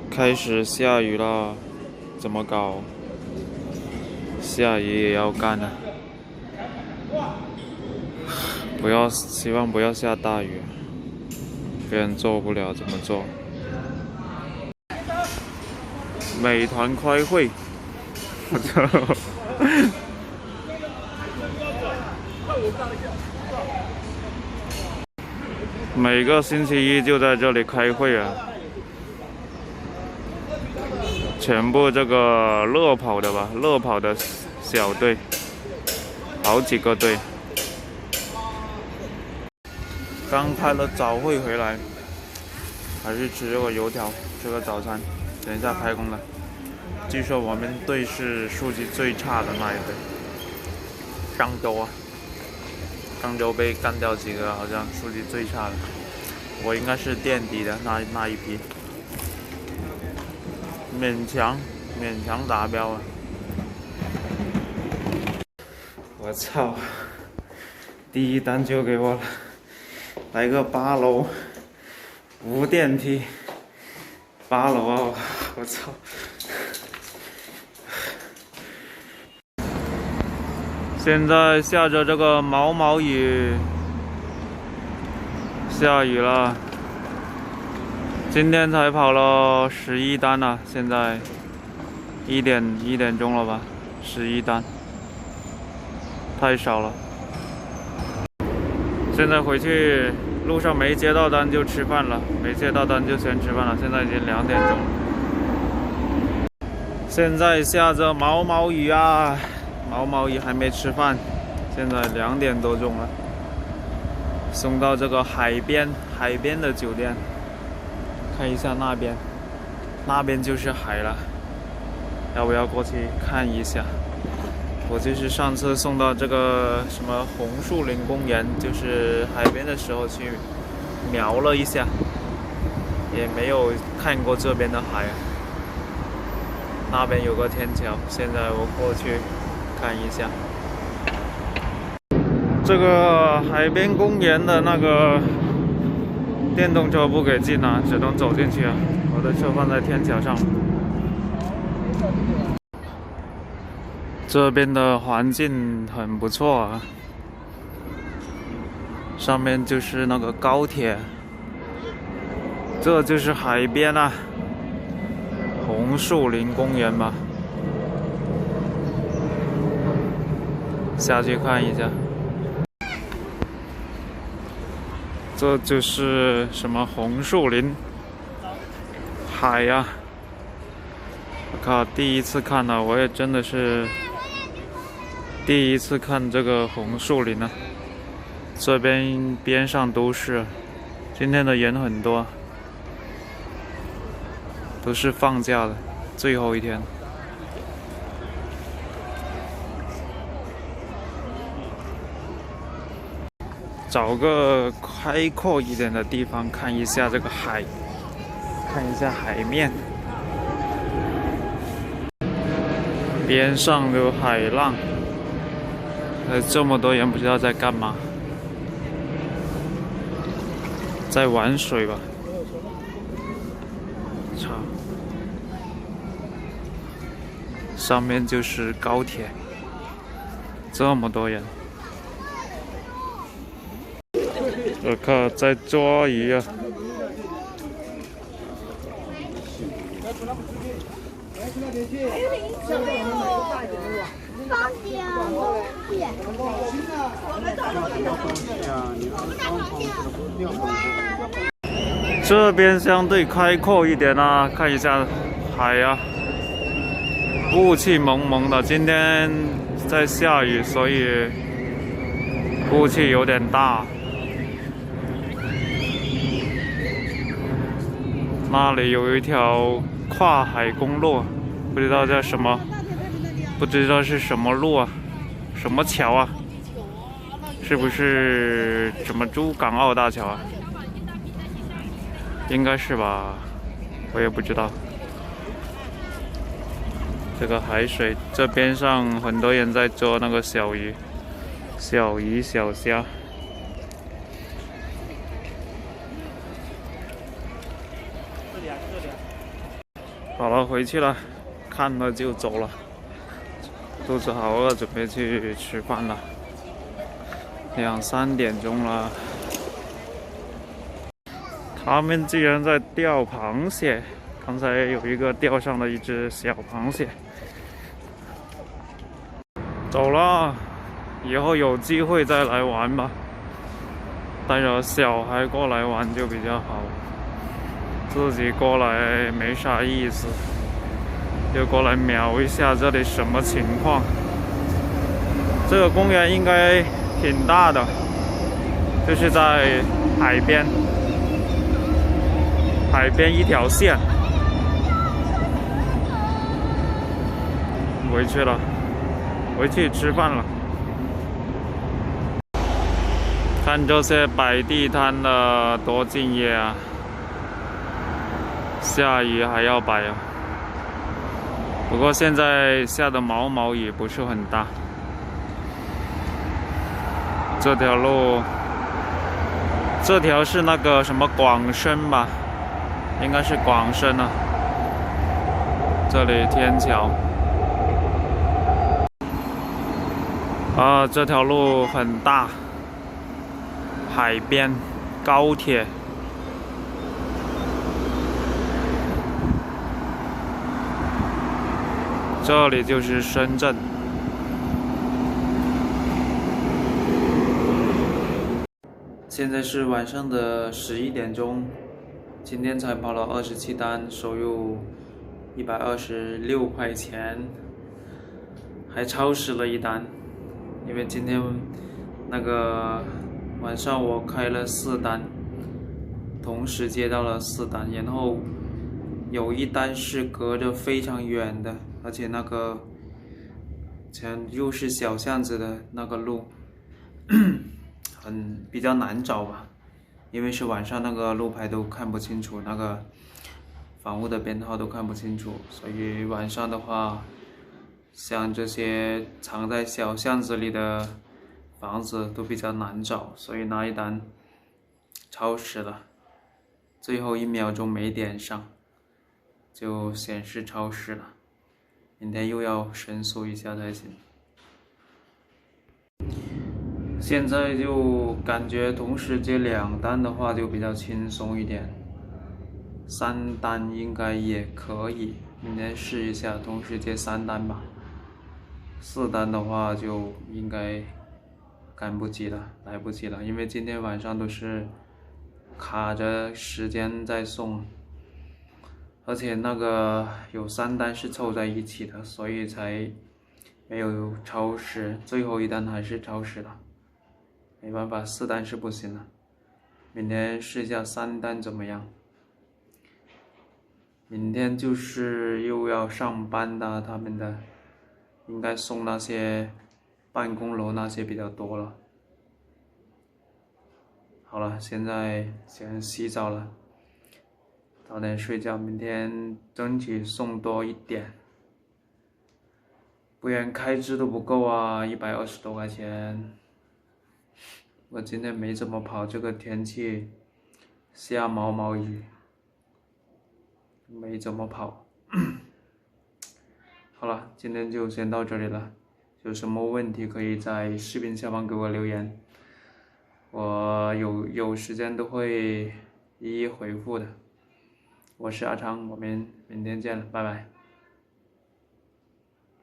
开始下雨了，怎么搞？下雨也要干啊！希望不要下大雨，别人做不了怎么做？美团开会，我操！每个星期一就在这里开会啊，全部这个乐跑的吧，乐跑的小队，好几个队。刚开了早会回来，还是吃这个油条，吃个早餐。等一下开工了，据说我们队是数据最差的那一队。上周被干掉几个，好像数据最差的。我应该是垫底的那一批，勉强达标啊！我操，第一单就给我了，来个8楼，无电梯，8楼啊！我操！现在下着这个毛毛雨，下雨了。今天才跑了11单了，现在1点钟了吧，11单，太少了。现在回去路上没接到单就吃饭了，没接到单就先吃饭了。现在已经2点钟了，现在下着毛毛雨啊！毛毛雨还没吃饭，现在2点多钟了，送到这个海边的酒店，看一下那边就是海了，要不要过去看一下？我就是上次送到这个什么红树林公园，就是海边的时候去瞄了一下，也没有看过这边的海。那边有个天桥，现在我过去看一下。这个海边公园的那个电动车不给进啊，只能走进去啊。我的车放在天桥上。这边的环境很不错啊，上面就是那个高铁，这就是海边啊，红树林公园吧。下去看一下，这就是什么红树林海呀！我靠，第一次看了，我也真的是第一次看这个红树林啊！这边上都是，今天的人很多，都是放假的最后一天。找个开阔一点的地方看一下这个海，看一下海面，边上有海浪，这么多人不知道在干嘛，在玩水吧？操！上面就是高铁，这么多人。我靠，在抓鱼啊！这边相对开阔一点啊，看一下海啊，雾气蒙蒙的。今天在下雨，所以雾气有点大。那里有一条跨海公路，不知道叫什么，不知道是什么路啊，什么桥啊？是不是什么珠港澳大桥啊？应该是吧，我也不知道。这个海水，这边上很多人在捉那个小鱼、小虾。好了，回去了，看了就走了。肚子好饿，准备去吃饭了。2、3点钟了。他们竟然在钓螃蟹，刚才有一个钓上了一只小螃蟹。走了，以后有机会再来玩吧。带着小孩过来玩就比较好，自己过来没啥意思。就过来瞄一下这里什么情况。这个公园应该挺大的，就是在海边，海边一条线。回去了，回去吃饭了。看这些摆地摊的多敬业啊！下雨还要摆啊。不过现在下的毛毛雨不是很大。这条路，这条是那个什么广深吧，应该是广深啊。这里天桥。这条路很大，海边，高铁。这里就是深圳。现在是晚上的11点钟，今天才跑了27单，收入126块钱，还超时了一单，因为今天那个晚上我开了4单，同时接到了4单，然后有一单是隔着非常远的，而且那个又是小巷子的那个路。比较难找吧，因为是晚上，那个路牌都看不清楚，那个房屋的编号都看不清楚，所以晚上的话，像这些藏在小巷子里的房子都比较难找，所以那一单超时了，最后1秒钟没点上，就显示超时了，明天又要申诉一下才行。现在就感觉同时接2单的话就比较轻松一点，3单应该也可以，明天试一下同时接3单吧。4单的话就应该赶不及了，来不及了，因为今天晚上都是卡着时间在送，而且那个有3单是凑在一起的，所以才没有超时，最后一单还是超时了。没办法，4单是不行了。明天试一下3单怎么样？明天就是又要上班的，他们的应该送那些办公楼那些比较多了。好了，现在先洗澡了，早点睡觉，明天争取送多一点，不然开支都不够啊，120多块钱。我今天没怎么跑，这个天气下毛毛雨，没怎么跑。好了，今天就先到这里了，有什么问题可以在视频下方给我留言，我有时间都会一一回复的。我是阿昌，我们明天见了，拜拜。